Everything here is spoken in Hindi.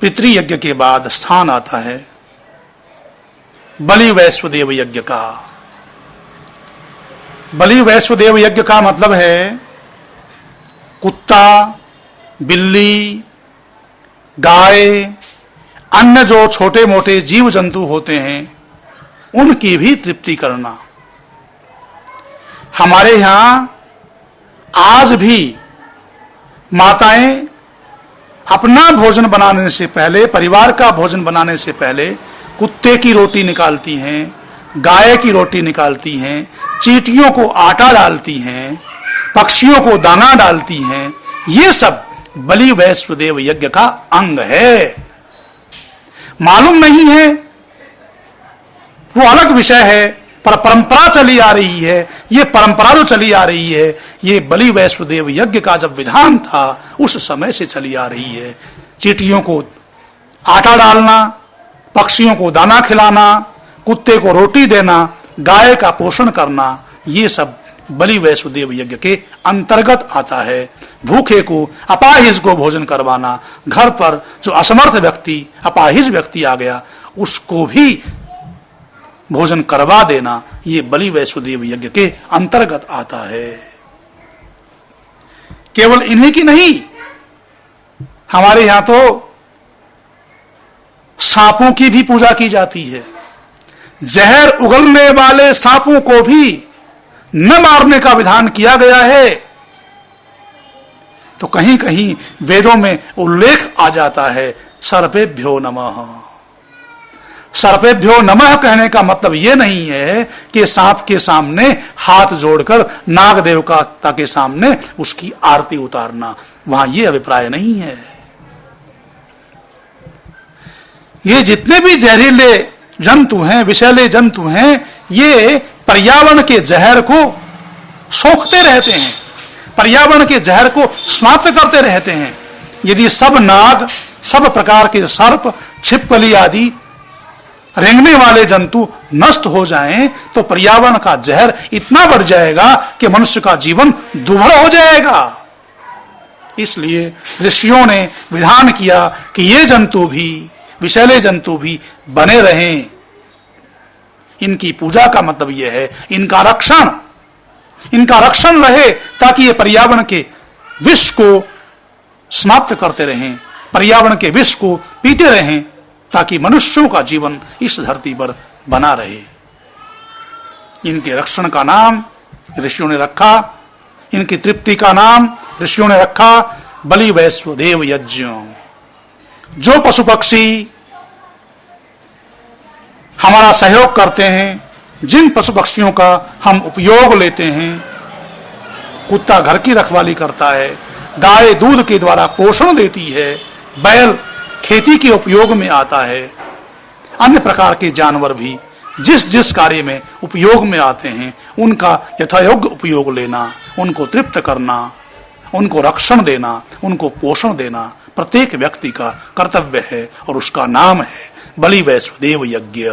पितृयज्ञ के बाद स्थान आता है बलि वैश्वदेव यज्ञ का। बलि वैश्वदेव यज्ञ का मतलब है कुत्ता, बिल्ली, गाय, अन्य जो छोटे मोटे जीव जंतु होते हैं उनकी भी तृप्ति करना। हमारे यहां आज भी माताएं अपना भोजन बनाने से पहले, परिवार का भोजन बनाने से पहले कुत्ते की रोटी निकालती हैं, गाय की रोटी निकालती हैं, चींटियों को आटा डालती हैं, पक्षियों को दाना डालती हैं। ये सब बलि वैश्वदेव यज्ञ का अंग है। मालूम नहीं है वो अलग विषय है, पर परंपरा चली आ रही है। ये परंपरा जो चली आ रही है, ये बलि वैश्वदेव यज्ञ का जब विधान था उस समय से चली आ रही है। चींटियों को आटा डालना, पक्षियों को दाना खिलाना, कुत्ते को रोटी देना, गाय का पोषण करना, ये सब बलि वैश्वदेव यज्ञ के अंतर्गत आता है। भूखे को, अपाहिज को भोजन करवाना, घर पर जो असमर्थ व्यक्ति, अपाहिज व्यक्ति आ गया उसको भी भोजन करवा देना, ये बलि वैश्वदेव यज्ञ के अंतर्गत आता है। केवल इन्हीं की नहीं, हमारे यहां तो सांपों की भी पूजा की जाती है। जहर उगलने वाले सांपों को भी न मारने का विधान किया गया है। तो कहीं कहीं वेदों में उल्लेख आ जाता है सर्पेभ्यो नमः। सर्पेभ्यो नमः कहने का मतलब यह नहीं है कि सांप के सामने हाथ जोड़कर नाग देवता के सामने उसकी आरती उतारना, वहां यह अभिप्राय नहीं है। ये जितने भी जहरीले जंतु हैं, विषैले जंतु हैं, ये पर्यावरण के जहर को सोखते रहते हैं, पर्यावरण के जहर को समाप्त करते रहते हैं। यदि सब नाग, सब प्रकार के सर्प, छिपकली आदि रेंगने वाले जंतु नष्ट हो जाएं तो पर्यावरण का जहर इतना बढ़ जाएगा कि मनुष्य का जीवन दुर्भर हो जाएगा। इसलिए ऋषियों ने विधान किया कि ये जंतु भी, विषैले जंतु भी बने रहें। इनकी पूजा का मतलब यह है इनका रक्षण रहे, ताकि ये पर्यावरण के विष को समाप्त करते रहें, पर्यावरण के विष को पीते रहें, ताकि मनुष्यों का जीवन इस धरती पर बना रहे। इनके रक्षण का नाम ऋषियों ने रखा, इनकी तृप्ति का नाम ऋषियों ने रखा बलि वैश्वदेव यज्ञ। जो पशु पक्षी हमारा सहयोग करते हैं, जिन पशु पक्षियों का हम उपयोग लेते हैं, कुत्ता घर की रखवाली करता है, गाय दूध के द्वारा पोषण देती है, बैल खेती के उपयोग में आता है, अन्य प्रकार के जानवर भी जिस जिस कार्य में उपयोग में आते हैं उनका यथायोग्य उपयोग लेना, उनको तृप्त करना, उनको रक्षण देना, उनको पोषण देना प्रत्येक व्यक्ति का कर्तव्य है और उसका नाम है बलि वैश्वदेव यज्ञ।